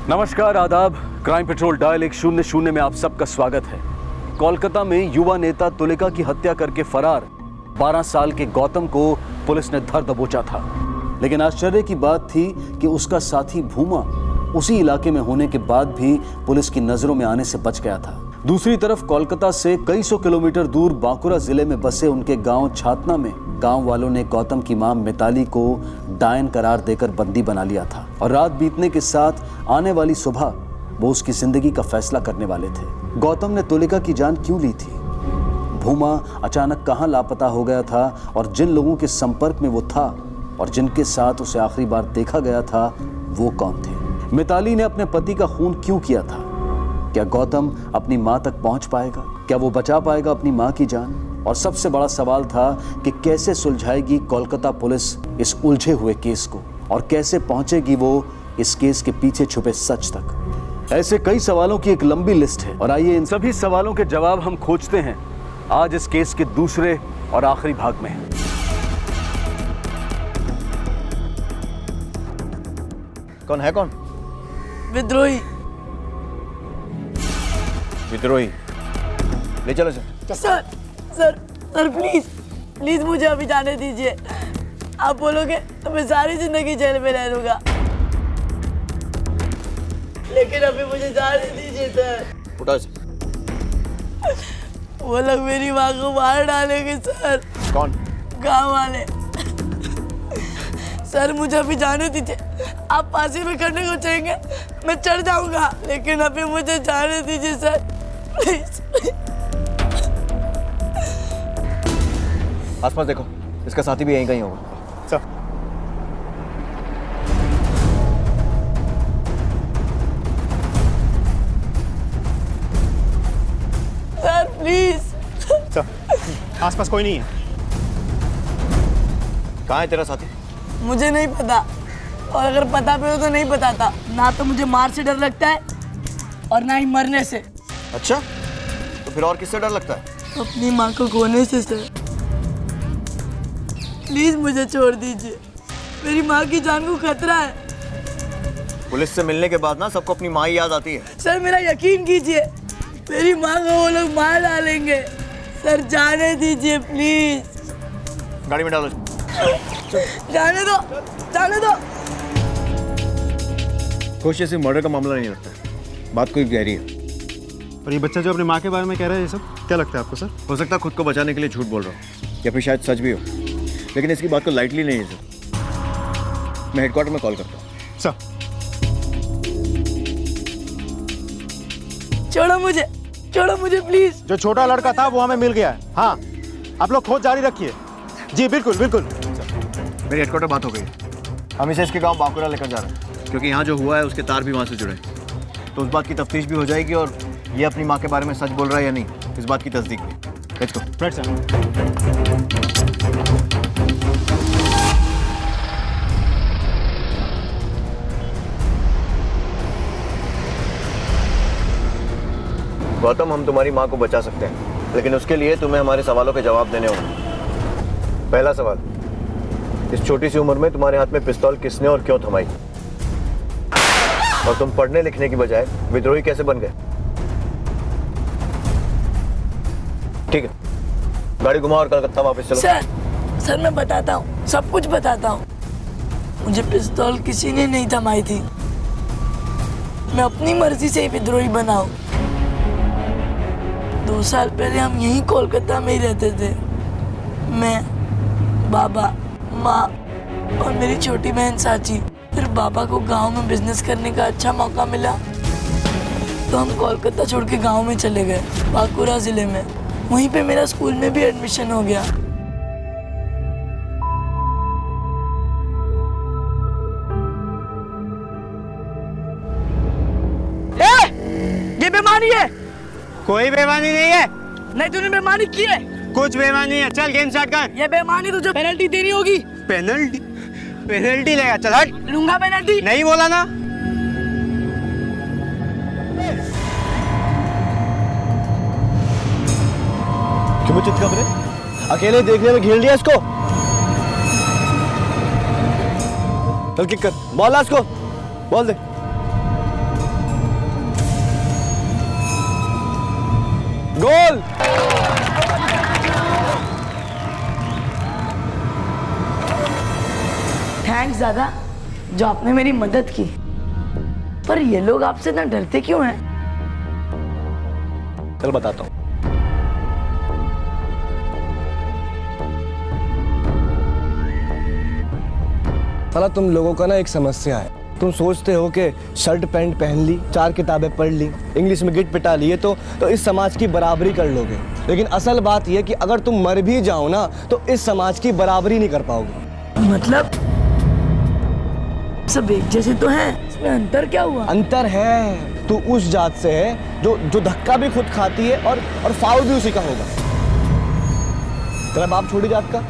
नमस्कार, आदाब। Crime petrol dial 100 में आप सबका स्वागत है। कोलकाता में युवा नेता तुलिका की हत्या करके फरार 12 साल के गौतम को पुलिस ने धर दबोचा था, लेकिन आश्चर्य की बात थी कि उसका साथी भूमा उसी इलाके में होने के बाद भी पुलिस की नजरों में आने से बच गया था। दूसरी तरफ कोलकाता से कई सौ किलोमीटर दूर बांकुरा जिले में बसे उनके गांव छातना में गांव वालों ने गौतम की मां मिताली को डायन करार देकर बंदी बना लिया था और रात बीतने के साथ आने वाली सुबह वो उसकी जिंदगी का फैसला करने वाले थे। गौतम ने तुलिका की जान क्यों ली थी? भूमा अचानक कहां लापता हो गया था और जिन लोगों के संपर्क में वो था और जिनके साथ उसे आखिरी बार देखा गया था वो कौन थे? मिताली ने अपने पति का खून क्यों किया था? क्या गौतम अपनी मां तक पहुंच पाएगा? क्या वो बचा पाएगा अपनी मां की जान? और सबसे बड़ा सवाल था कि कैसे सुलझाएगी कोलकाता पुलिस इस उलझे हुए केस को और कैसे पहुंचेगी वो इस केस के पीछे छुपे सच तक। ऐसे कई सवालों की एक लंबी लिस्ट है और आइए इन सभी सवालों के जवाब हम खोजते हैं आज इस केस के दूसरे और आखिरी भाग में। कौन है? कौन? विद्रोही। विद्रोही? ले चलो sir sir sir please please मुझे अभी जाने दीजिए। आप बोलोगे तो मैं सारी जिंदगी जेल में रह लूंगा, लेकिन अभी मुझे जाने दीजिए सर। उठा से। वो लोग मेरी माँ को मार डालेंगे सर। कौन? गाँव वाले। सर मुझे अभी जाने दीजिए। आप फांसी में करने को चाहेंगे मैं चढ़ जाऊंगा, लेकिन अभी मुझे जाने दीजिए सर, प्लीज। आसपास देखो, इसका साथी भी यहीं कहीं होगा। Sir sir please. सर आसपास कोई नहीं है। कहाँ है तेरा साथी? मुझे नहीं पता, और अगर पता भी हो तो नहीं बताता। ना तो मुझे मार से डर लगता है और ना ही मरने से। अच्छा, तो फिर और किससे डर लगता है? अपनी माँ को खोने से सर। प्लीज मुझे छोड़ दीजिए, मेरी माँ की जान को खतरा है। पुलिस से मिलने के बाद ना सबको अपनी माँ ही याद आती है। सर मेरा यकीन कीजिए, मेरी माँ को वो लोग मार डालेंगे। सर जाने दीजिए प्लीज। गाड़ी में डालो। जाने दो, जाने दो। खुश जैसे मर्डर का मामला नहीं लगता है, बात कोई गहरी है। और ये बच्चा जो अपनी माँ के बारे में कह रहा है, ये सब क्या लगता है आपको सर? हो सकता है खुद को बचाने के लिए झूठ बोल रहा हूँ या फिर शायद सच भी हो, लेकिन इसकी बात को लाइटली नहीं है सर। मैं हेडक्वार्टर में कॉल करता हूँ। सर छोड़ो मुझे प्लीज। जो छोटा लड़का था वो हमें मिल गया है। हाँ, आप लोग खोज जारी रखिए। जी बिल्कुल बिल्कुल। मेरी हेडक्वार्टर बात हो गई, हम इसे इसके गांव बांकुरा लेकर जा रहे हैं, क्योंकि यहाँ जो हुआ है उसके तार भी वहाँ से जुड़े हैं। तो उस बात की तफ्तीश भी हो जाएगी और ये अपनी माँ के बारे में सच बोल रहा है या नहीं, इस बात की तस्दीक भी। Let's go. Right sir. Gautam, हम तुम्हारी माँ को बचा सकते हैं, लेकिन उसके लिए तुम्हें हमारे सवालों के जवाब देने होंगे। पहला सवाल, इस छोटी सी उम्र में तुम्हारे हाथ में पिस्तौल किसने और क्यों थमाई? और तुम पढ़ने लिखने की बजाय विद्रोही कैसे बन गए? ठीक है, गाड़ी घुमाओ और कलकत्ता वापस चलो। सर मैं बताता हूँ, सब कुछ बताता हूँ। मुझे पिस्तौल किसी ने नहीं थमाई थी, मैं अपनी मर्जी से ही विद्रोही बना हूँ। 2 साल पहले हम यहीं कोलकाता में ही रहते थे। मैं, बाबा, माँ और मेरी छोटी बहन साची। फिर बाबा को गांव में बिजनेस करने का अच्छा मौका मिला तो हम कोलकाता छोड़ के गांव में चले गए, बांकुरा जिले में। वहीं पे मेरा स्कूल में भी एडमिशन हो गया। ये बेईमानी है। कोई बेईमानी नहीं है। नहीं, तूने बेईमानी की है। कुछ बेईमानी है। चल गेम स्टार्ट कर। ये बेईमानी तुझे पेनल्टी देनी होगी। पेनल्टी? पेनल्टी लेगा? चल हट। लूंगा पेनल्टी। नहीं बोला ना। क्यों चित खबरे? अकेले देखने में घेर लिया इसको। चल किक कर, बॉल ला इसको, बॉल दे। गोल। थैंक्स दादा, जो आपने मेरी मदद की। पर ये लोग आपसे इतना डरते क्यों हैं? चल बताता हूँ। साला तुम लोगों का ना एक समस्या है। तुम सोचते हो कि शर्ट पैंट पहन ली, 4 किताबें पढ़ ली, इंग्लिश में गिट पिटा लिए तो इस समाज की बराबरी कर लोगे। लेकिन असल बात यह कि अगर तुम मर भी जाओ ना तो इस समाज की बराबरी नहीं कर पाओगे। मतलब सब एक जैसे तो हैं, इसमें अंतर क्या हुआ? अंतर है, तू उस जात से है जो धक्का भी खुद खाती है और फाउल भी उसी का होगा। तेरा बाप छोटी जात का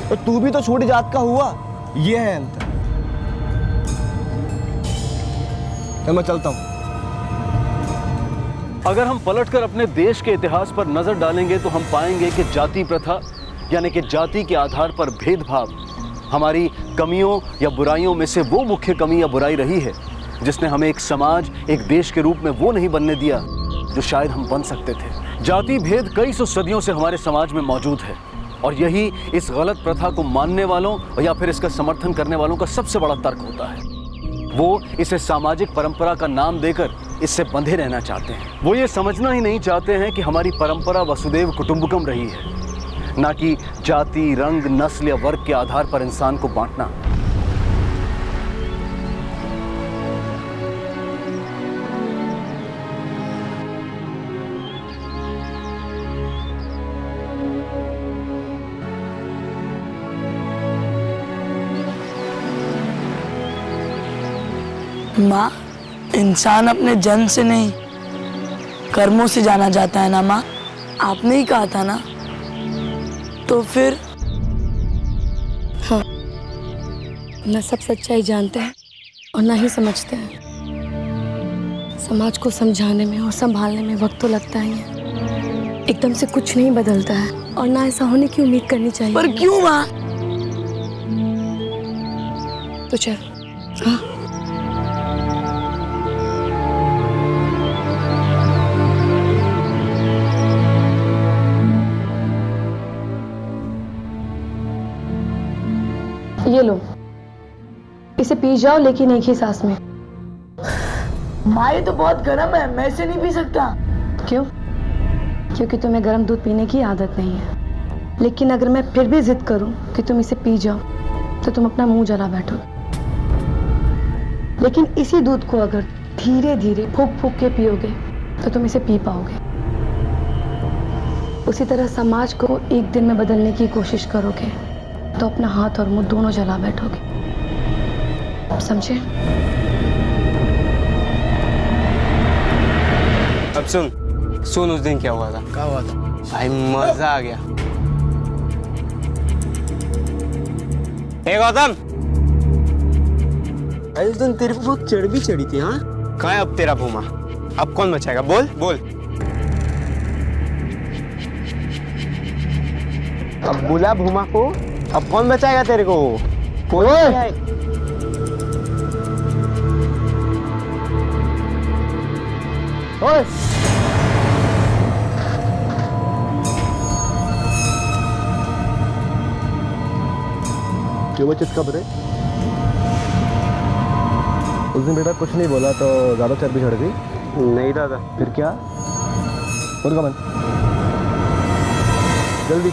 तो तू भी तो छोटी जात का हुआ। ये है अंतर। तो मैं चलता हूं। अगर हम पलटकर अपने देश के इतिहास पर नजर डालेंगे तो हम पाएंगे कि जाति प्रथा यानी कि जाति के आधार पर भेदभाव हमारी कमियों या बुराइयों में से वो मुख्य कमी या बुराई रही है जिसने हमें एक समाज, एक देश के रूप में वो नहीं बनने दिया जो शायद हम बन सकते थे। जाति भेद कई सौ सदियों से हमारे समाज में मौजूद है और यही इस गलत प्रथा को मानने वालों या फिर इसका समर्थन करने वालों का सबसे बड़ा तर्क होता है। वो इसे सामाजिक परंपरा का नाम देकर इससे बंधे रहना चाहते हैं। वो ये समझना ही नहीं चाहते हैं कि हमारी परंपरा वसुदेव कुटुंबकम रही है, ना कि जाति, रंग, नस्ल या वर्ग के आधार पर इंसान को बांटना। माँ, इंसान अपने जन्म से नहीं कर्मों से जाना जाता है ना माँ? आपने ही कहा था ना। तो फिर हाँ, न सब सच्चाई जानते हैं और ना ही समझते हैं। समाज को समझाने में और संभालने में वक्त तो लगता ही है। एकदम से कुछ नहीं बदलता है और ना ऐसा होने की उम्मीद करनी चाहिए। पर क्यों माँ? तो चल। हाँ, ये लो, इसे पी जाओ लेकिन एक ही सांस में। माँ ये तो बहुत गर्म है, मैं इसे नहीं पी सकता। क्यों? क्योंकि तुम्हें गर्म दूध पीने की आदत नहीं है। लेकिन अगर मैं फिर भी जिद करूं कि तुम इसे पी जाओ तो तुम अपना मुंह जला बैठोगे। लेकिन इसी दूध को अगर धीरे धीरे फूंक फूंक के पियोगे तो तुम इसे पी पाओगे। उसी तरह समाज को एक दिन में बदलने की कोशिश करोगे तो अपना हाथ और मुंह दोनों जला बैठोगे। समझे? अब सुन उस दिन क्या हुआ था। क्या हुआ था? भाई मजा आ गया। हे गौतम, भाई उस दिन तेरे को बहुत चढ़ चढ़ी थी। हाँ, कहाँ है अब तेरा भूमा? अब कौन बचाएगा? बोल बोल। अब बुला भूमा को, अब कौन बचाएगा तेरे को? कोई नहीं है। ओए क्यों वो चित कब रे? उस दिन बेटा कुछ नहीं बोला तो ज्यादा चर्बी चढ़ गई? नहीं दादा। फिर क्या? उनका मन जल्दी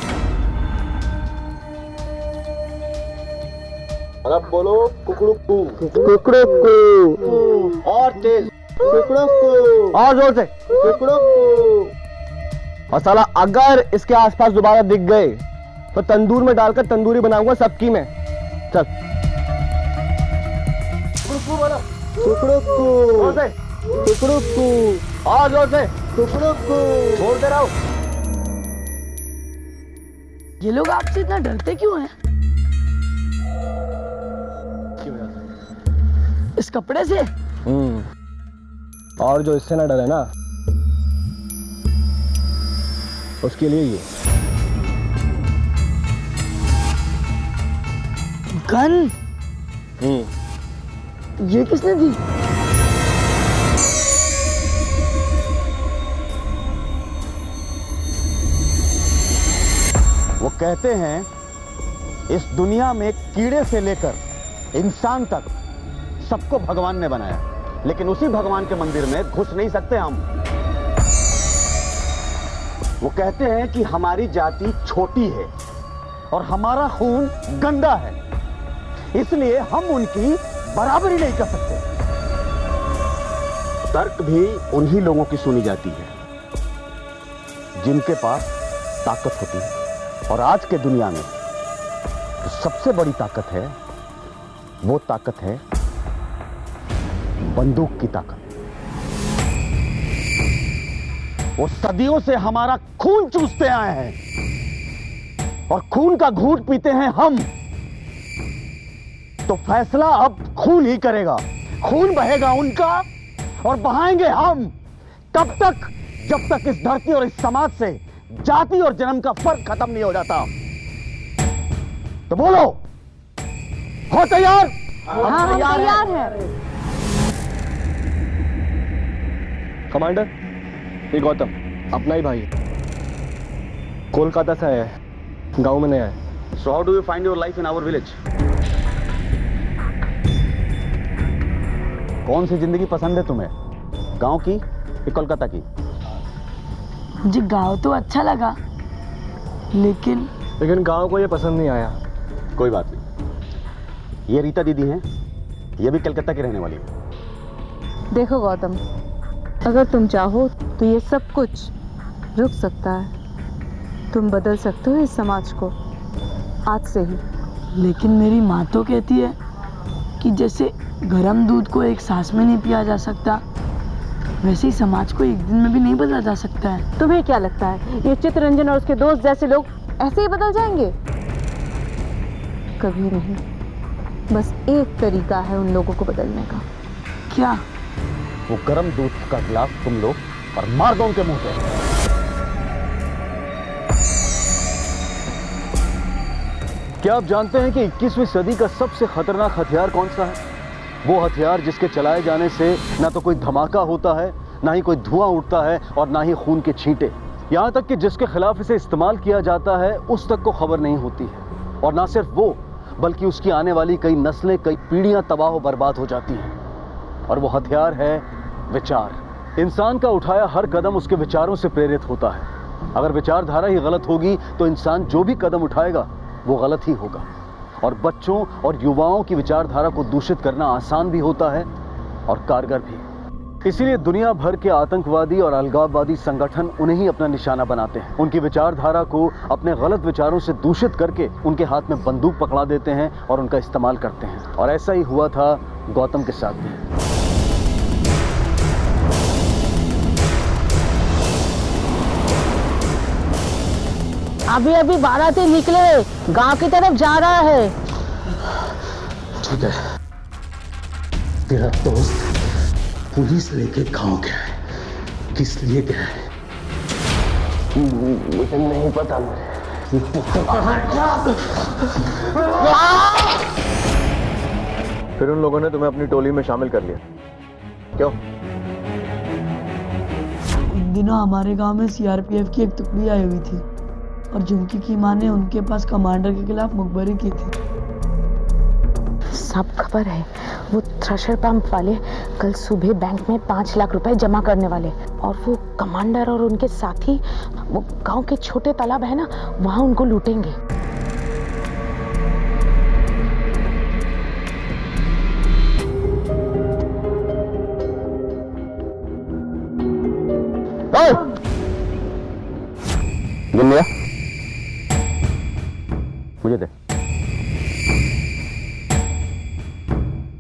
अब बोलो। कुकड़ुक्कू कुकड़ुक्कू और तेज कुकड़ुक्कू और जोर से कुकड़ुक्कू। और साला अगर इसके आसपास दोबारा दिख गए तो तंदूर में डालकर तंदूरी बनाऊंगा सबकी मैं। चल कुकड़ुक्कू बोलो। कुकड़ुक्कू जोर से कुकड़ुक्कू और जोर से कुकड़ुक्कू बोलते रहो। ये लोग आपसे इतना डरते क्यों हैं? इस कपड़े से? और जो इससे ना डरे ना उसके लिए ये गन। ये किसने दी? कहते हैं इस दुनिया में कीड़े से लेकर इंसान तक सबको भगवान ने बनाया, लेकिन उसी भगवान के मंदिर में घुस नहीं सकते हम। वो कहते हैं कि हमारी जाति छोटी है और हमारा खून गंदा है, इसलिए हम उनकी बराबरी नहीं कर सकते। तर्क भी उन्हीं लोगों की सुनी जाती है जिनके पास ताकत होती है, और आज के दुनिया में जो सबसे बड़ी ताकत है वो ताकत है बंदूक की ताकत। वो सदियों से हमारा खून चूसते आए हैं और खून का घूंट पीते हैं हम। तो फैसला अब खून ही करेगा। खून बहेगा उनका और बहाएंगे हम। तब तक जब तक इस धरती और इस समाज से जाति और जन्म का फर्क खत्म नहीं हो जाता। तो बोलो, हो तैयार? हाँ, हम तैयार हैं। कमांडर, ये गौतम अपना ही भाई है, कोलकाता से आया है, गांव में नया है। So how do you find your life in our village? कौन सी जिंदगी पसंद है तुम्हें, गांव की या कोलकाता की? मुझे गाँव तो अच्छा लगा, लेकिन गांव को ये पसंद नहीं आया। कोई बात नहीं। ये रीता दीदी हैं, ये भी कलकत्ता की रहने वाली है। देखो गौतम, अगर तुम चाहो तो ये सब कुछ रुक सकता है। तुम बदल सकते हो इस समाज को आज से ही। लेकिन मेरी माँ तो कहती है कि जैसे गर्म दूध को एक सांस में नहीं पिया जा सकता, वैसे ही समाज को एक दिन में भी नहीं बदला जा सकता है। तुम्हें क्या लगता है ये चित्तरंजन और उसके दोस्त जैसे लोग ऐसे ही बदल जाएंगे? कभी नहीं। बस एक तरीका है उन लोगों को बदलने का। क्या? वो गर्म दूध का गिलास तुम लो और मार दो उनके मुंह पे। क्या आप जानते हैं कि 21वीं सदी का सबसे खतरनाक हथियार कौन सा है? वो हथियार जिसके चलाए जाने से ना तो कोई धमाका होता है, ना ही कोई धुआं उठता है और ना ही खून के छींटे। यहाँ तक कि जिसके खिलाफ इसे इस्तेमाल किया जाता है उस तक को खबर नहीं होती है। और ना सिर्फ वो, बल्कि उसकी आने वाली कई नस्लें, कई पीढ़ियां तबाह और बर्बाद हो जाती हैं। और वो हथियार है विचार। इंसान का उठाया हर कदम उसके विचारों से प्रेरित होता है। अगर विचारधारा ही गलत होगी तो इंसान जो भी कदम उठाएगा वो गलत ही होगा। और बच्चों और युवाओं की विचारधारा को दूषित करना आसान भी होता है और कारगर भी। इसीलिए दुनिया भर के आतंकवादी और अलगाववादी संगठन उन्हें ही अपना निशाना बनाते हैं। उनकी विचारधारा को अपने गलत विचारों से दूषित करके उनके हाथ में बंदूक पकड़ा देते हैं और उनका इस्तेमाल करते हैं। और ऐसा ही हुआ था गौतम के साथ भी। अभी अभी बाराती निकले, गांव की तरफ जा रहा है। ठीक है, तेरा दोस्त पुलिस लेके गांव गया है, किस लिए गया है मुझे नहीं पता। फिर उन लोगों ने तुम्हें अपनी टोली में शामिल कर लिया, क्यों? इन दिनों हमारे गांव में सीआरपीएफ की एक टुकड़ी आई हुई थी और झुमकी की माँ ने उनके पास कमांडर के खिलाफ मुखबरी की थी। सब खबर है। वो थ्रेशर पंप वाले कल सुबह बैंक में 5 लाख रुपए जमा करने वाले, और वो कमांडर और उनके साथी वो गांव के छोटे तालाब है ना, वहां उनको लूटेंगे। गिन लिया? मुझे दे।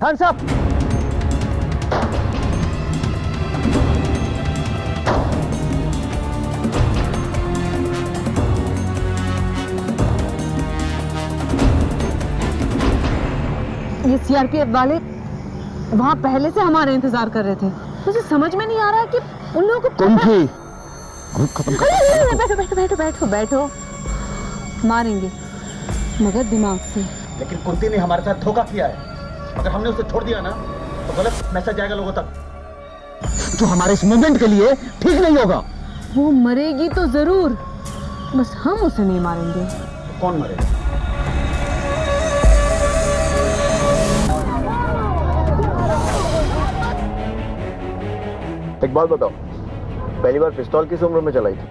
Hands up. ये सीआरपीएफ वाले वहाँ पहले से हमारा इंतजार कर रहे थे। मुझे समझ में नहीं आ रहा कि उन लोगों को कुंठी बैठो बैठो बैठो बैठो बैठो। मारेंगे मगर दिमाग से। लेकिन कुंती ने हमारे साथ धोखा किया है। अगर हमने उसे छोड़ दिया ना तो गलत मैसेज जाएगा लोगों तक, जो हमारे इस मूवमेंट के लिए ठीक नहीं होगा। वो मरेगी तो जरूर, बस हम उसे नहीं मारेंगे। कौन मरेगा? एक बात बताओ, पहली बार पिस्तौल किस उम्र में चलाई थी?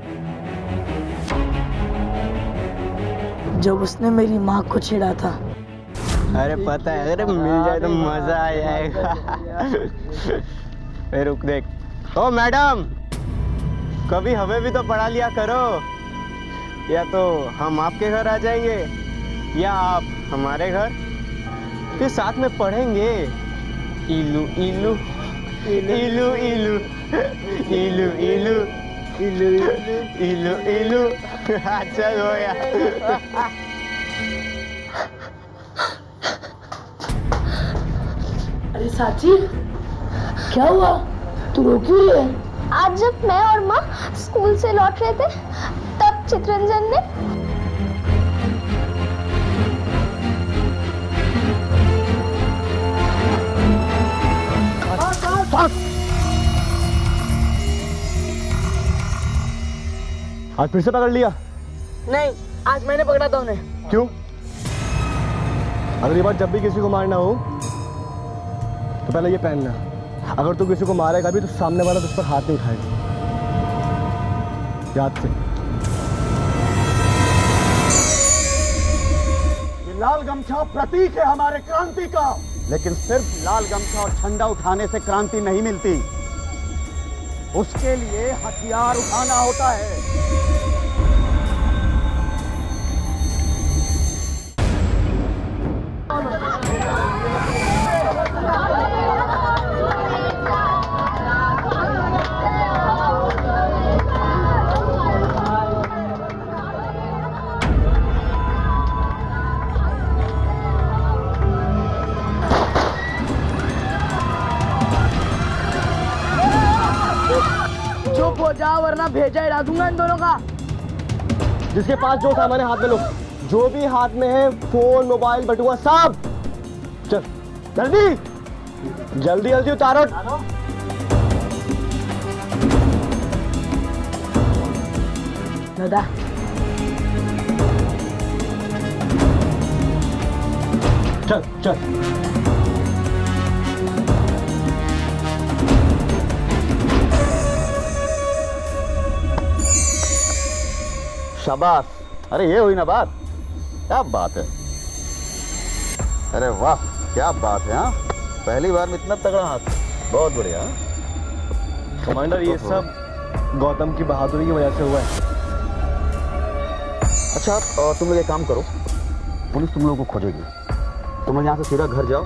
जब उसने मेरी माँ को छेड़ा था। अरे पता है, अरे मिल जाए तो मजा आ जाएगा। ए रुक देख, ओ मैडम, कभी हमें भी तो पढ़ा लिया करो। या तो हम आपके घर आ जाएंगे या आप हमारे घर, फिर साथ में पढ़ेंगे। इलू इलू इलू इलू इलू इलू इलू इलू इलू। अच्छा हो गया। अरे साची, क्या हुआ? तू रो क्यों रही है? आज जब मैं और माँ स्कूल से लौट रहे थे, तब चित्रंजन ने आज फिर से पकड़ लिया? नहीं, आज मैंने पकड़ा था उन्हें। क्यों? अगली बार जब भी किसी को मारना हो तो पहले ये पहनना, अगर तू किसी को मारेगा भी तो सामने वाला तुझ पर हाथ नहीं उठाएगा। याद से। ये लाल गमछा प्रतीक है हमारे क्रांति का, लेकिन सिर्फ लाल गमछा और झंडा उठाने से क्रांति नहीं मिलती, उसके लिए हथियार उठाना होता है। चुप हो जाओ वरना भेजा ही दूंगा इन दोनों का। जिसके पास जो सामान है हाथ में लो, जो भी हाथ में है, फोन, मोबाइल, बटुआ, सब। चल जल्दी जल्दी जल्दी उतारो। दादा, चल चल। शाबाश। अरे ये हुई ना बात, क्या बात है। अरे वाह, क्या बात है। हाँ, पहली बार में इतना तगड़ा हाथ, बहुत बढ़िया। कमांडर, ये सब गौतम की बहादुरी की वजह से हुआ है। अच्छा, तुम लोग एक काम करो, पुलिस तुम लोगों को खोजेगी। तुम लोग यहाँ से सीधा घर जाओ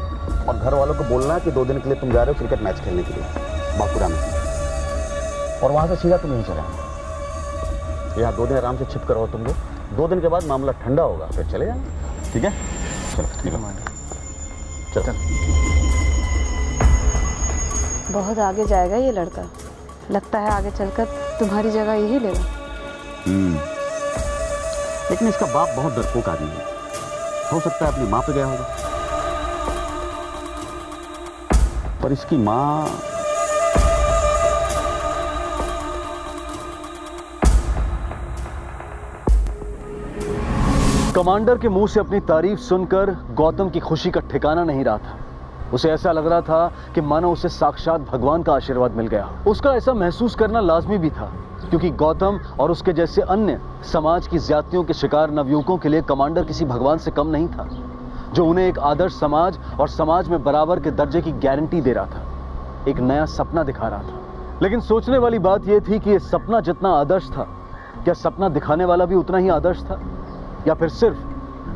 और घर वालों को बोलना है कि 2 दिन के लिए तुम जा रहे हो क्रिकेट मैच खेलने के लिए बांकुरा में, और वहाँ से सीधा तुम यहीं चले आना। यहाँ 2 दिन आराम से छिप कर रहो तुम लोग। 2 दिन के बाद मामला ठंडा होगा, फिर चले जाना। ठीक है? चलो चल। बहुत आगे जाएगा ये लड़का, लगता है आगे चलकर तुम्हारी जगह यही लेगा। लेकिन इसका बाप बहुत डरपोक आदमी है, हो सकता है अपनी माँ पे गया होगा, पर इसकी माँ कमांडर के मुंह से अपनी तारीफ सुनकर गौतम की खुशी का ठिकाना नहीं रहा था। उसे ऐसा लग रहा था कि मानो उसे साक्षात भगवान का आशीर्वाद मिल गया। उसका ऐसा महसूस करना लाजमी भी था, क्योंकि गौतम और उसके जैसे अन्य समाज की ज्यादतियों के शिकार नवयुवकों के लिए कमांडर किसी भगवान से कम नहीं था, जो उन्हें एक आदर्श समाज और समाज में बराबर के दर्जे की गारंटी दे रहा था, एक नया सपना दिखा रहा था। लेकिन सोचने वाली बात यह थी कि यह सपना जितना आदर्श था, क्या सपना दिखाने वाला भी उतना ही आदर्श था, या फिर सिर्फ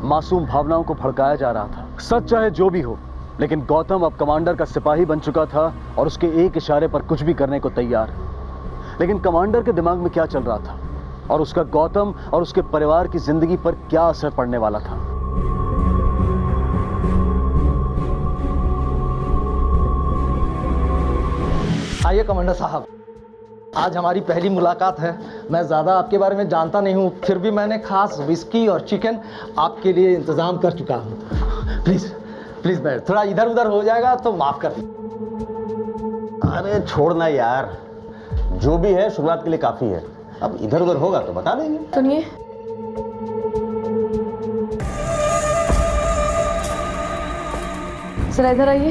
मासूम भावनाओं को भड़काया जा रहा था। सच चाहे जो भी हो, लेकिन गौतम अब कमांडर का सिपाही बन चुका था और उसके एक इशारे पर कुछ भी करने को तैयार। लेकिन कमांडर के दिमाग में क्या चल रहा था और उसका गौतम और उसके परिवार की जिंदगी पर क्या असर पड़ने वाला था? आइए कमांडर साहब, आज हमारी पहली मुलाकात है। मैं ज़्यादा आपके बारे में जानता नहीं हूँ, फिर भी मैंने खास विस्की और चिकन आपके लिए इंतज़ाम कर चुका हूँ। प्लीज़ प्लीज़ बैठ, थोड़ा इधर उधर हो जाएगा तो माफ़ कर दीजिए। अरे छोड़ना यार, जो भी है शुरुआत के लिए काफ़ी है, अब इधर उधर होगा तो बता देंगे। सुनिए, जरा इधर आइए।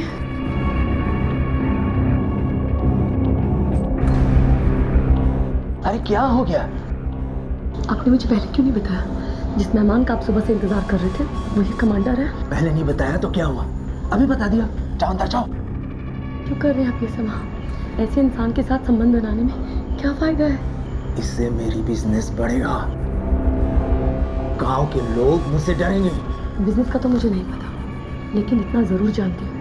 अरे क्या हो गया? आपने मुझे पहले क्यों नहीं बताया? जिस मेहमान का आप सुबह से इंतजार कर रहे थे वही कमांडर है। पहले नहीं बताया तो क्या हुआ? अभी बता दिया। जाओ अंदर जाओ। क्यों कर रहे हैं आप ये सब? ऐसे इंसान के साथ संबंध बनाने में क्या फायदा है? इससे मेरी बिजनेस बढ़ेगा, गांव के लोग मुझसे डरेंगे। बिजनेस का तो मुझे नहीं पता, लेकिन इतना जरूर जानती हूँ,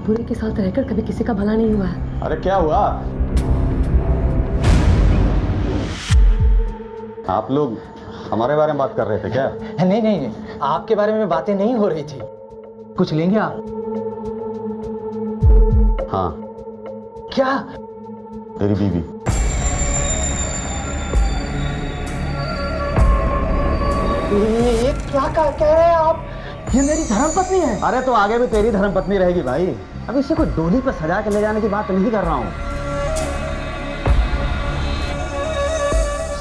बुरे के साथ रहकर कभी किसी का भला नहीं हुआ है। अरे क्या हुआ? आप लोग हमारे बारे में बात कर रहे थे क्या? नहीं नहीं नहीं, आपके बारे में बातें नहीं हो रही थी। कुछ लेंगे आप? हाँ। क्या? तेरी बीवी। ये क्या कह रहे हैं आप? ये मेरी धर्मपत्नी है। अरे तो आगे भी तेरी धर्मपत्नी रहेगी भाई। अब इसे कोई डोली पर सजा के ले जाने की बात नहीं कर रहा हूँ,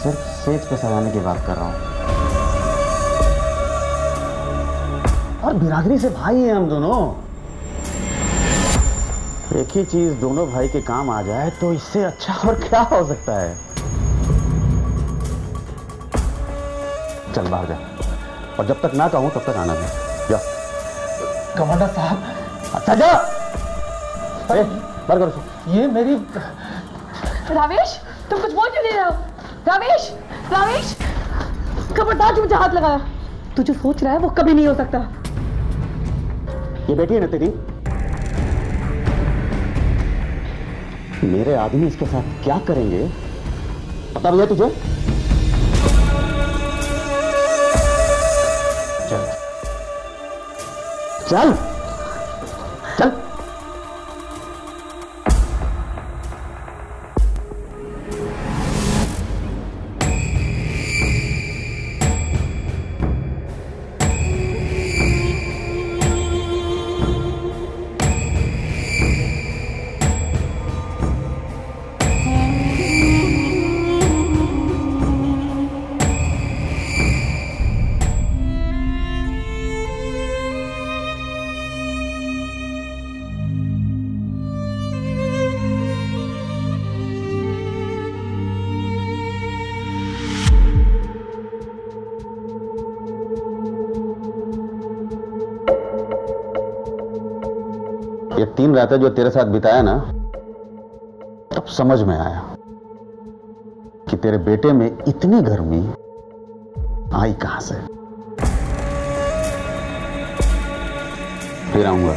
सिर्फ सेज पे सजाने की बात कर रहा हूँ। और बिरादरी से भाई हैं हम दोनों। एक ही चीज दोनों भाई के काम आ जाए तो इससे अच्छा और क्या हो सकता है। चल बाहर जा, और जब तक ना कहूं तब तक आना नहीं। जा। कमांडर साहब। अच्छा जा। बाहर करो। ये मेरी। रावेश, तुम कुछ बोल क्यों नहीं रहे हो? रावेश, रावेश, खबरदार जो मुझे हाथ लगाया। तू जो सोच रहा है वो कभी नहीं हो सकता। ये बेटी है ना तेरी? मेरे आदमी इसके साथ क्या करेंगे पता भैया तुझे? चल चल चल। ये 3 रातें जो तेरे साथ बिताया ना, तब समझ में आया कि तेरे बेटे में इतनी गर्मी आई कहां से। फिर आऊंगा।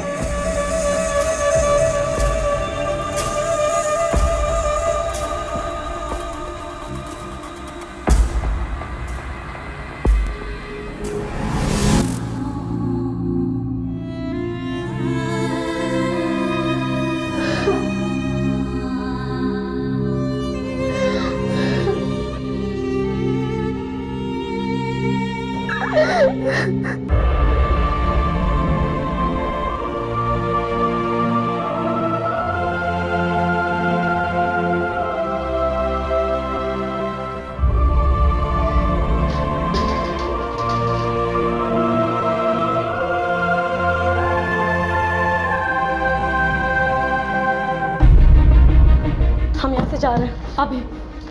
हम यहाँ से जा रहे हैं, अभी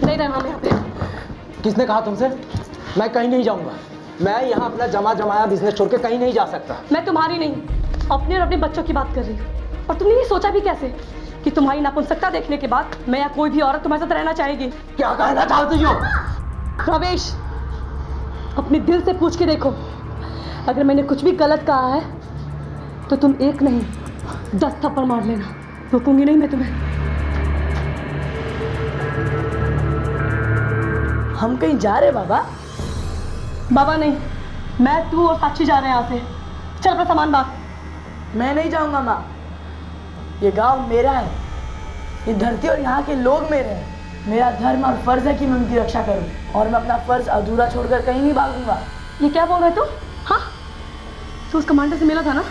नहीं रहना हम यहाँ पे। किसने कहा तुमसे? मैं कहीं नहीं जाऊंगा। मैं यहाँ अपना जमाया बिजनेस छोड़ के कहीं नहीं जा सकता। मैं तुम्हारी नहीं, अपने और अपने बच्चों की बात कर रही हूँ। और तुमने ये सोचा भी कैसे कि तुम्हारी नापुंसकता देखने के बाद मैं या कोई भी औरत तुम्हारे साथ रहना चाहेगी? क्या कहना चाहती हो? रमेश, अपने दिल से पूछ के देखो, अगर मैंने कुछ भी गलत कहा है तो तुम एक नहीं 10 थप्पड़ मार लेना, रोकूंगी नहीं मैं तुम्हें। हम कहीं जा रहे बाबा? बाबा नहीं, मैं, तू और साक्षी जा रहे हैं यहाँ से। चल अपना सामान बांध। मैं नहीं जाऊंगा माँ, ये गांव मेरा है, ये धरती और यहाँ के लोग मेरे हैं। मेरा धर्म और फर्ज है कि मैं उनकी रक्षा करूँ, और मैं अपना फर्ज अधूरा छोड़कर कहीं नहीं भागूंगा। ये क्या बोल रहे तू? हाँ, तू उस कमांडर से मिला था ना?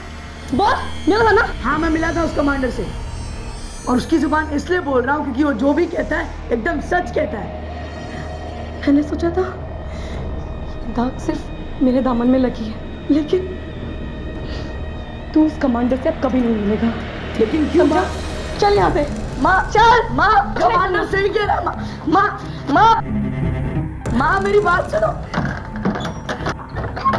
बोल, मिला था ना? हाँ, मैं मिला था उस कमांडर से, और उसकी जुबान इसलिए बोल रहा हूँ क्योंकि वो जो भी कहता है एकदम सच कहता है। मैंने सोचा था दाग सिर्फ मेरे दामन में लगी है, लेकिन तू उस कमांडर से अब कभी नहीं मिलेगा। लेकिन क्यों माँ? चल यहाँ से। माँ चल माँ, कमांडर सही कह रहा। माँ माँ माँ मेरी बात सुनो।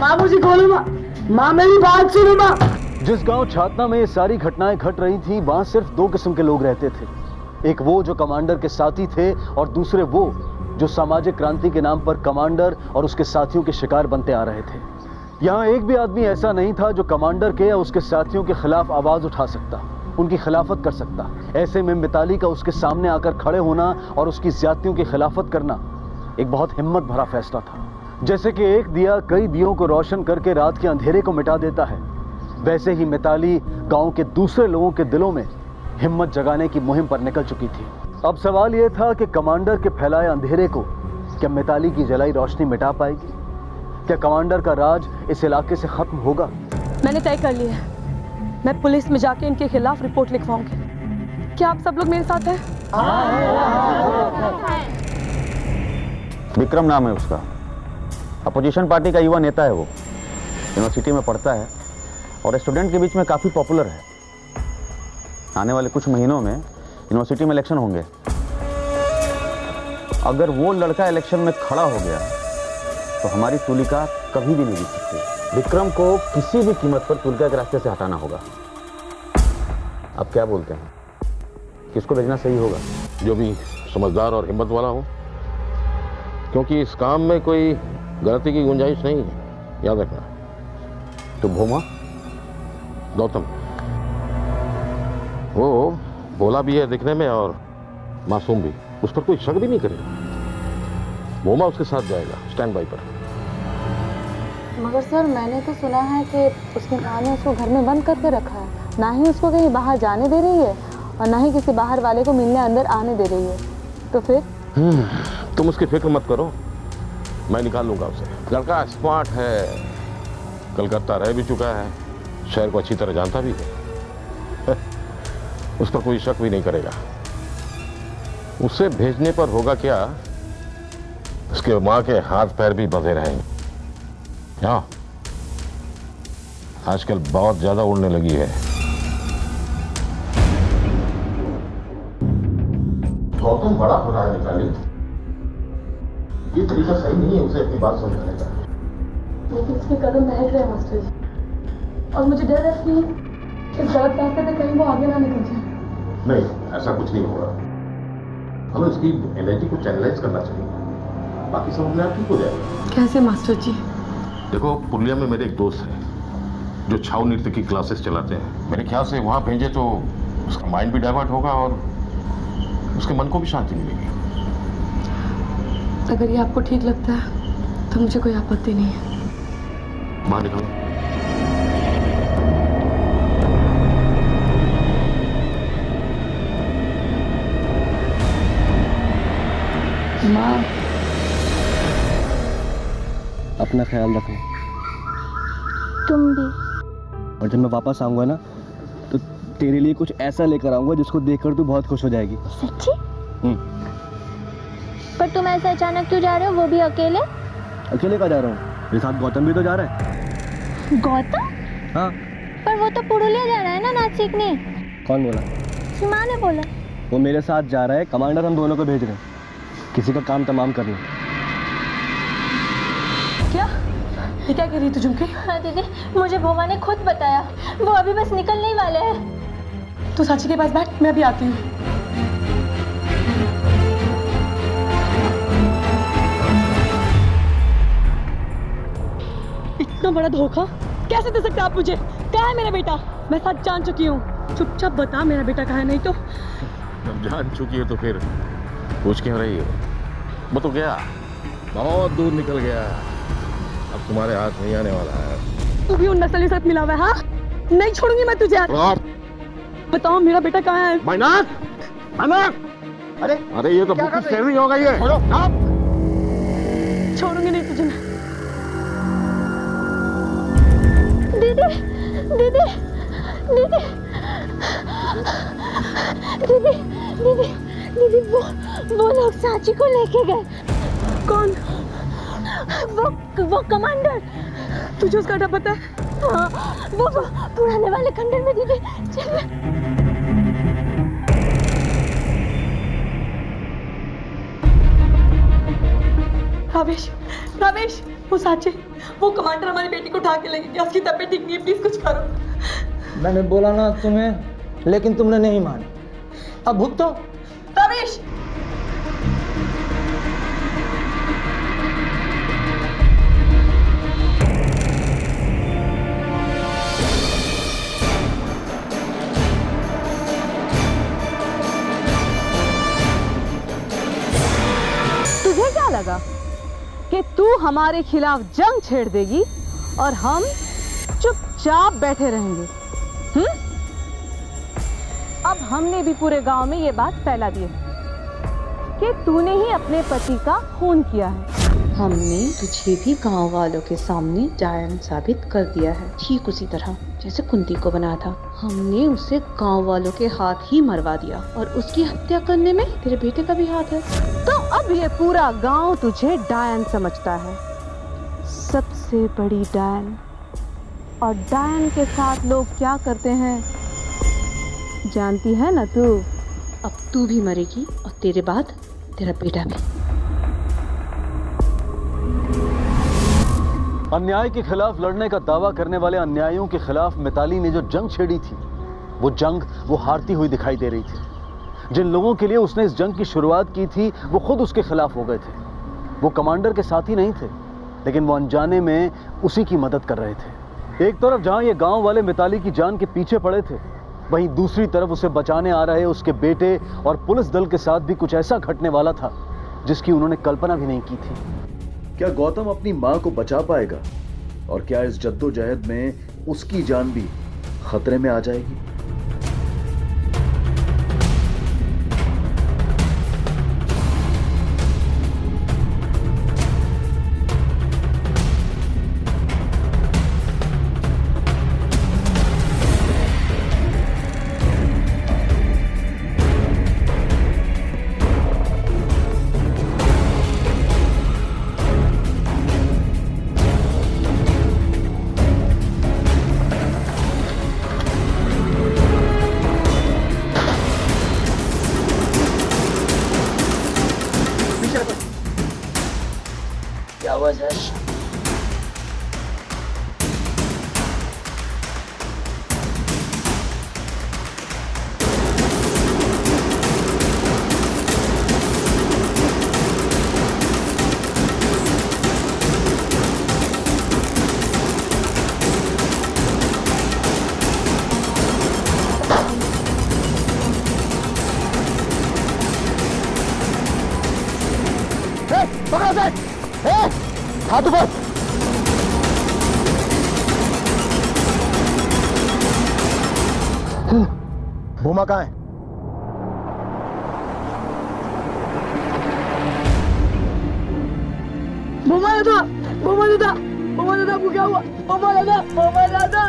माँ मुझे खोलो माँ। माँ मेरी बात सुनो माँ। जिस गांव छातना में ये सारी घटनाएं घट रही थी, वहां सिर्फ दो किस्म के लोग रहते थे। एक वो जो कमांडर के साथी थे, और दूसरे वो जो सामाजिक क्रांति के नाम पर कमांडर और उसके साथियों के शिकार बनते आ रहे थे। यहाँ एक भी आदमी ऐसा नहीं था जो कमांडर के या उसके साथियों के खिलाफ आवाज उठा सकता, उनकी खिलाफत कर सकता। ऐसे में मिताली का उसके सामने आकर खड़े होना और उसकी ज्यादतियों की खिलाफत करना एक बहुत हिम्मत भरा फैसला था। जैसे कि एक दिया कई दियों को रोशन करके रात के अंधेरे को मिटा देता है, वैसे ही मिताली गांव के दूसरे लोगों के दिलों में हिम्मत जगाने की मुहिम पर निकल चुकी थी। अब सवाल यह था कि कमांडर के फैलाए अंधेरे को क्या मिताली की जलाई रोशनी मिटा पाएगी? क्या कमांडर का राज इस इलाके से खत्म होगा? मैंने तय कर लिया है, मैं पुलिस में जाके इनके खिलाफ रिपोर्ट लिखवाऊंगी। क्या आप सब लोग मेरे साथ हैं? विक्रम नाम है उसका, अपोजिशन पार्टी का युवा नेता है। वो यूनिवर्सिटी में पढ़ता है और स्टूडेंट के बीच में काफ़ी पॉपुलर है। आने वाले कुछ महीनों में यूनिवर्सिटी में इलेक्शन होंगे। अगर वो लड़का इलेक्शन में खड़ा हो गया तो हमारी तुलिका कभी भी नहीं जीत सकती। विक्रम को किसी भी कीमत पर तुलिका के रास्ते से हटाना होगा। आप क्या बोलते हैं, किसको भेजना सही होगा? जो भी समझदार और हिम्मत वाला हो, क्योंकि इस काम में कोई गलती की गुंजाइश नहीं है, याद रखना। तो भोमा? गौतम, वो भोला भी है दिखने में और मासूम भी, उस पर कोई शक भी नहीं करेगा। भोमा उसके साथ जाएगा स्टैंड बाई पर। मगर सर मैंने तो सुना है कि उसकी माँ ने उसको घर में बंद करके रखा है, ना ही उसको कहीं बाहर जाने दे रही है और ना ही किसी बाहर वाले को मिलने अंदर आने दे रही है। तो फिर तुम उसकी फिक्र मत करो, मैं निकाल लूंगा उसे। लड़का स्मार्ट है, कलकत्ता रह भी चुका है, शहर को अच्छी तरह जानता भी है। उस पर कोई शक भी नहीं करेगा। उसे भेजने पर होगा क्या, उसके माँ के हाथ पैर भी बंधे रहेंगे। हाँ, आजकल बहुत ज्यादा उड़ने लगी है। गौतम बड़ा हो रहा है निकाली, ये तरीका सही नहीं है उसे अपनी बात समझाने का। लेकिन उसके कदम बहक रहे हैं मास्टर जी, और मुझे डर है कि इस गलत रास्ते पे कहीं वो आगे ना निकल जाए। नहीं, ऐसा कुछ नहीं होगा। हमें उसकी एनर्जी को चैनलाइज करना चाहिए, बाकी सब अपने आप ठीक हो जाएगा। कैसे मास्टर जी? देखो, पुरलिया में मेरे एक दोस्त है जो छाऊ नृत्य की क्लासेस चलाते हैं। मेरे ख्याल से वहाँ भेजे तो उसका माइंड भी डाइवर्ट होगा और उसके मन को भी शांति मिलेगी। अगर ये आपको ठीक लगता है तो मुझे कोई आपत्ति नहीं है। बाहर निकलो। माँ, अपना ख्याल रखो। तुम भी। और जब मैं वापस आऊंगा ना तो तेरे लिए कुछ ऐसा लेकर आऊंगा जिसको देखकर तू बहुत खुश हो जाएगी। सच्ची? पर तुम ऐसे अचानक क्यों जा रहे हो, वो भी अकेले? अकेले कहाँ जा रहा हूँ? मेरे साथ गौतम भी तो जा रहा है। गौतम? हाँ। पर वो तो पुरुलिया जा रहा है ना नाच सीखने। कौन बोला? सीमा ने बोला। वो मेरे साथ जा रहा है, कमांडर हम दोनों को भेज रहे हैं, किसी का काम तमाम करना। क्या? ये क्या कह रही तू झुमके? हाँ दीदी, मुझे भोमा ने खुद बताया, वो अभी बस निकलने ही वाले हैं। तू साची के पास बैठ, मैं अभी आती हूँ। इतना बड़ा धोखा कैसे दे सकते आप मुझे? कहाँ है मेरा बेटा? मैं सच जान चुकी हूँ, चुपचाप बता मेरा बेटा कहाँ है, नहीं तो। जब जान चुकी है तो फिर पूछ क्यों रही हो? वो तो गया, बहुत दूर निकल गया, अब तुम्हारे हाथ नहीं आने वाला है। तू भी उन नस्ल के साथ मिला हुआ है? हाँ, नहीं छोड़ूंगी मैं तुझे। बताओ मेरा बेटा कहाँ है? अरे ये तो बुकी शेरनी हो गई है। छोड़ूंगी नहीं तुझे मैं। दीदी, दीदी, दीदी, दीदी, दीदी, दीदी, वो लोग साची को लेके गए। कौन? वो कमांडर। तुझे उसका डर पता है? वो पुराने वाले खंडर में दीदी चल। रावेश, रावेश, वो साचे, वो कमांडर हमारी बेटी को उठा के लेके गया, उसकी तबीयत ठीक नहीं है, प्लीज कुछ करो। मैंने बोला ना तुम्हें, लेकिन तुमने नहीं मानी। अब भुगतो। रावेश, तुझे क्या लगा कि तू हमारे खिलाफ जंग छेड़ देगी और हम चुपचाप बैठे रहेंगे? अब हमने भी पूरे गांव में ये बात फैला दी है कि तूने ही अपने पति का खून किया है। हमने तुझे भी गांव वालों के सामने डायन साबित कर दिया है, ठीक उसी तरह जैसे कुंती को बनाया था। हमने उसे गांव वालों के हाथ ही मरवा दिया और उसकी हत्या करने में तेरे बेटे का भी हाथ है। तो अब ये पूरा गांव तुझे डायन समझता है, सबसे बड़ी डायन। और डायन के साथ लोग क्या करते हैं जानती है ना तू? अब तू भी मरेगी और तेरे बाद तेरा बेटा भी। अन्याय के खिलाफ लड़ने का दावा करने वाले अन्यायों के खिलाफ मिताली ने जो जंग छेड़ी थी, वो जंग वो हारती हुई दिखाई दे रही थी। जिन लोगों के लिए उसने इस जंग की शुरुआत की थी, वो खुद उसके खिलाफ हो गए थे। वो कमांडर के साथी नहीं थे, लेकिन वो अनजाने में उसी की मदद कर रहे थे। एक तरफ जहां ये गांव वाले मिताली की जान के पीछे पड़े थे, वहीं दूसरी तरफ उसे बचाने आ रहे उसके बेटे और पुलिस दल के साथ भी कुछ ऐसा घटने वाला था जिसकी उन्होंने कल्पना भी नहीं की थी। क्या गौतम अपनी मां को बचा पाएगा? और क्या इस जद्दोजहद में उसकी जान भी खतरे में आ जाएगी? क्या हुआ सर? पकड़ो से! हाथ ऊपर! भूमा कहाँ है? बोमा दादा, बोमा दादा, बोमा दादा को क्या हुआ? बोमा दादा, बोमा दादा,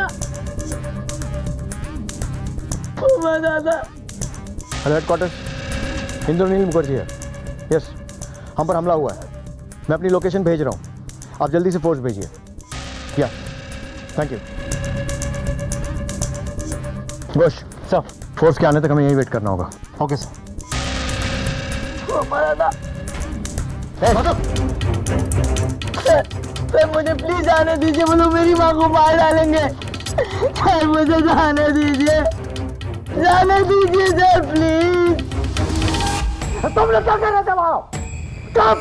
बोमा दादा। हेलो हेडक्वार्टर, इंद्रनील मुखर्जी है। यस, हम पर हमला हुआ है। मैं अपनी लोकेशन भेज रहा हूँ, आप जल्दी से फोर्स भेजिए। या, thank you. Ghosh sir, force के आने तक हमें यहीं वेट करना होगा। Okay sir. बोमा दादा, सर मुझे प्लीज आने दीजिए, वो लोग मेरी माँ को मार डालेंगे। सर मुझे जाने दीजिए, जाने दीजिए सर प्लीज। तुम लोग क्या कर रहे थे वहां? कब?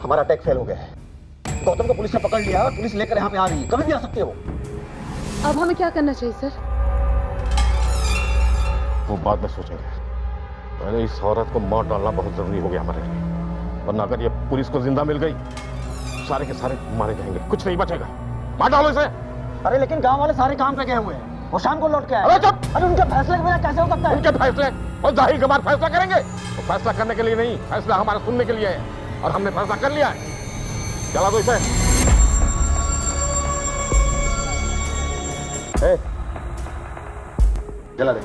हमारा अटैक फेल हो गया है। गौतम को पुलिस ने पकड़ लिया और पुलिस लेकर यहाँ पे आ रही है। कभी भी आ सकते हो। अब हमें क्या करना चाहिए सर? वो बाद में सोचेंगे। पहले इस औरत को मार डालना बहुत जरूरी हो गया हमारे लिए, वरना अगर ये पुलिस को जिंदा मिल गई, सारे के सारे मारे जाएंगे, कुछ नहीं बचेगा। मार डालो इसे। अरे लेकिन गांव वाले सारे काम पे गए हुए हैं, वो शाम को लौट के आए। अरे चुप! अरे उनके फैसले के बिना कैसे हो सकता है? उनके फैसले और जाहिर के बाद फैसला करेंगे। तो फैसला करने के लिए नहीं, फैसला हमारा सुनने के लिए है, और हमने फैसला कर लिया है। चला दो इसे। जला दे।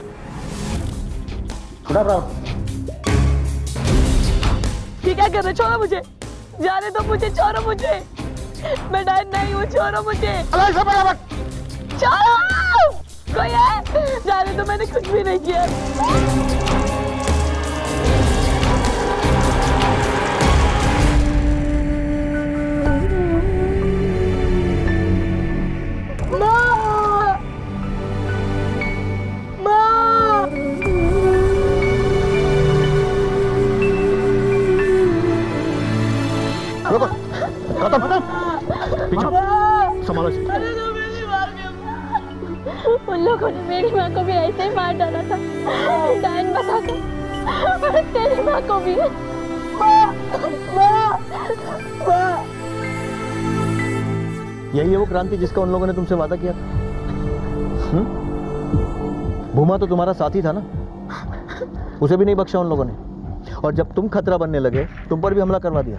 उठा रहा। ये क्या कर रहे? छोड़ो मुझे, जाने दो मुझे, छोड़ो मुझे, मैं डायन नहीं हूँ, छोड़ो मुझे। छोड़ो, कोई है? जाने तो मैंने कुछ भी नहीं किया। उन लोगों ने मेरी माँ को भी ऐसे ही मार डाला था, डायन बताकर। तेरी माँ को भी। यही है वो क्रांति जिसका उन लोगों ने तुमसे वादा किया था। भूमा तो तुम्हारा साथी था ना, उसे भी नहीं बख्शा उन लोगों ने। और जब तुम खतरा बनने लगे, तुम पर भी हमला करवा दिया।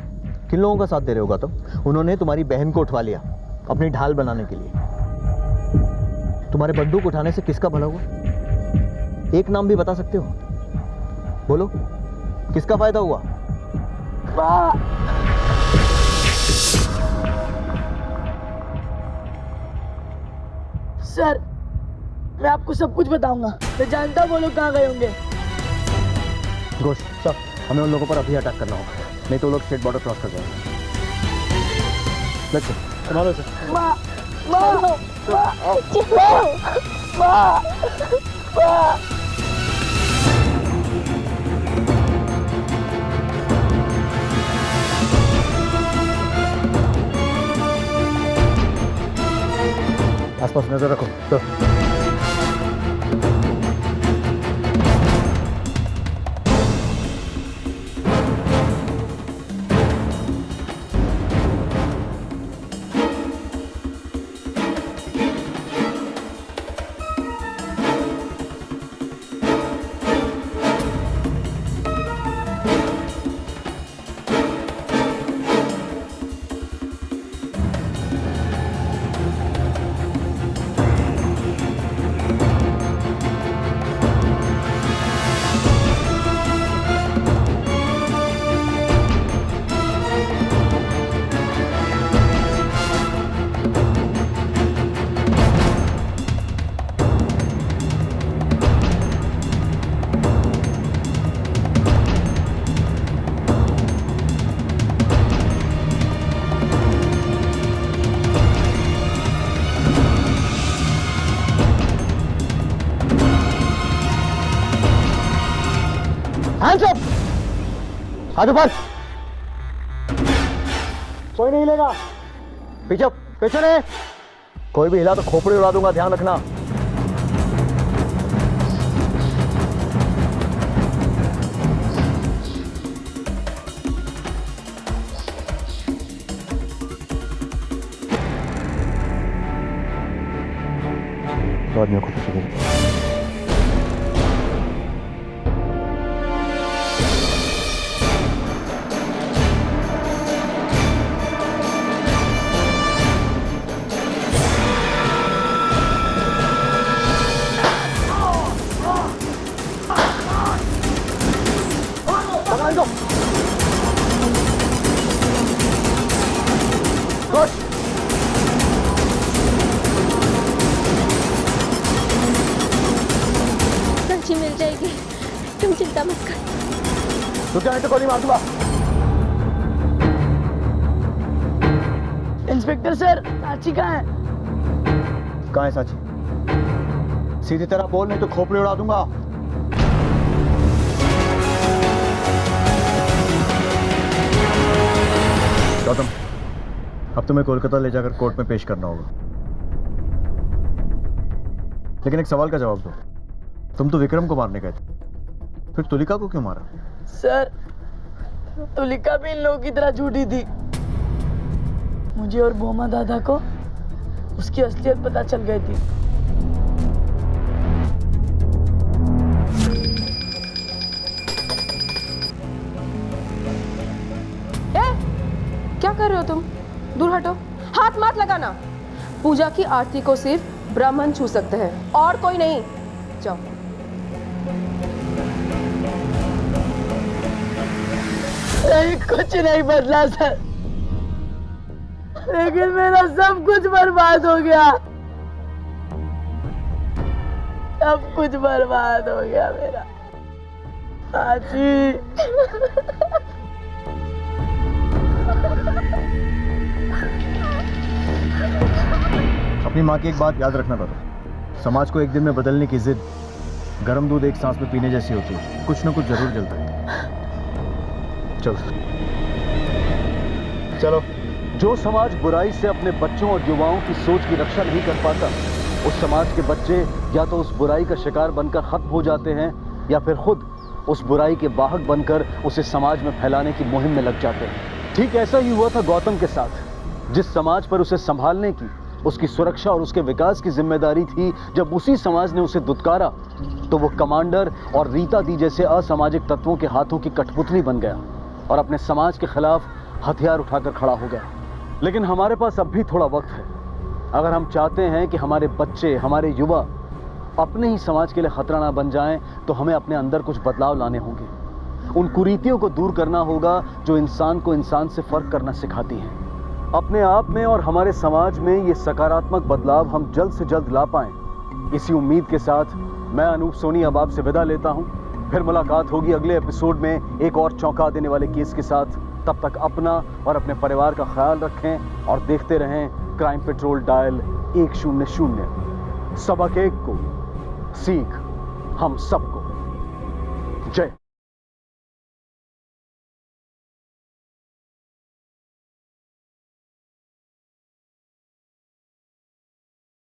किन लोगों का साथ दे रहे होगा तुम? उन्होंने तुम्हारी बहन को उठवा लिया अपनी ढाल बनाने के लिए। तुम्हारे बंदूक उठाने से किसका भला हुआ? एक नाम भी बता सकते हो? बोलो, किसका फायदा हुआ? सर, मैं आपको सब कुछ बताऊंगा। मैं जानता हूँ वो लोग कहाँ गए होंगे। घोष, सर, हमें उन लोगों पर अभी अटैक करना होगा, नहीं तो वो लोग स्टेट बॉर्डर क्रॉस कर जाएंगे। लेट्स गो, संभालो सर। माँ, माँ, माँ, माँ, माँ। आसपास नजर रखो। तो हैंड्स अप, आगे बढ़। कोई नहीं हिलेगा। पीछे पीछे नहीं, कोई भी हिला तो खोपड़ी उड़ा दूंगा, ध्यान रखना। तो आदमियों को पीछे मिल जाएगी, तुम चिंता मत कर। तो क्या है तो गोली मार दूंगा। इंस्पेक्टर सर, साची कहाँ है? कहाँ है साची? सीधी तरह बोल, नहीं तो खोपड़ी उड़ा दूंगा। गौतम, अब तुम्हें कोलकाता ले जाकर कोर्ट में पेश करना होगा, लेकिन एक सवाल का जवाब दो। तुम तो विक्रम को मारने गए थे, फिर तुलिका को क्यों मारा? सर, तुलिका भी इन लोगों की तरह झूठी थी। मुझे और बोमा दादा को उसकी असलियत पता चल गई थी। क्या कर रहे हो तुम? दूर हटो, हाथ मत लगाना। पूजा की आरती को सिर्फ ब्राह्मण छू सकते हैं और कोई नहीं। जाओ। कुछ नहीं बदला सर, लेकिन मेरा सब कुछ बर्बाद हो गया, सब कुछ बर्बाद हो गया मेरा। चाची अपनी माँ की एक बात याद रखना बाबा, समाज को एक दिन में बदलने की जिद गर्म दूध एक सांस में पीने जैसी होती है, कुछ ना कुछ जरूर जलता है। चलो चलो। जो समाज बुराई से अपने बच्चों और युवाओं की सोच की रक्षा नहीं कर पाता, उस समाज के बच्चे या तो उस बुराई का शिकार बनकर खत्म हो जाते हैं या फिर खुद उस बुराई के वाहक बनकर उसे समाज में फैलाने की मुहिम में लग जाते हैं। ठीक ऐसा ही हुआ था गौतम के साथ। जिस समाज पर उसे संभालने की, उसकी सुरक्षा और उसके विकास की जिम्मेदारी थी, जब उसी समाज ने उसे दुत्कारा तो वो कमांडर और रीता दी जैसे असामाजिक तत्वों के हाथों की कठपुतली बन गया और अपने समाज के खिलाफ हथियार उठाकर खड़ा हो गया। लेकिन हमारे पास अब भी थोड़ा वक्त है। अगर हम चाहते हैं कि हमारे बच्चे, हमारे युवा अपने ही समाज के लिए खतरा ना बन जाएं, तो हमें अपने अंदर कुछ बदलाव लाने होंगे। उन कुरीतियों को दूर करना होगा जो इंसान को इंसान से फर्क करना सिखाती हैं। अपने आप में और हमारे समाज में ये सकारात्मक बदलाव हम जल्द से जल्द ला पाएं। इसी उम्मीद के साथ मैं अनूप सोनी अब आपसे विदा लेता हूं। फिर मुलाकात होगी अगले एपिसोड में एक और चौंका देने वाले केस के साथ। तब तक अपना और अपने परिवार का ख्याल रखें और देखते रहें क्राइम पेट्रोल डायल 100। सबक एक को, सीख हम सबको। जय।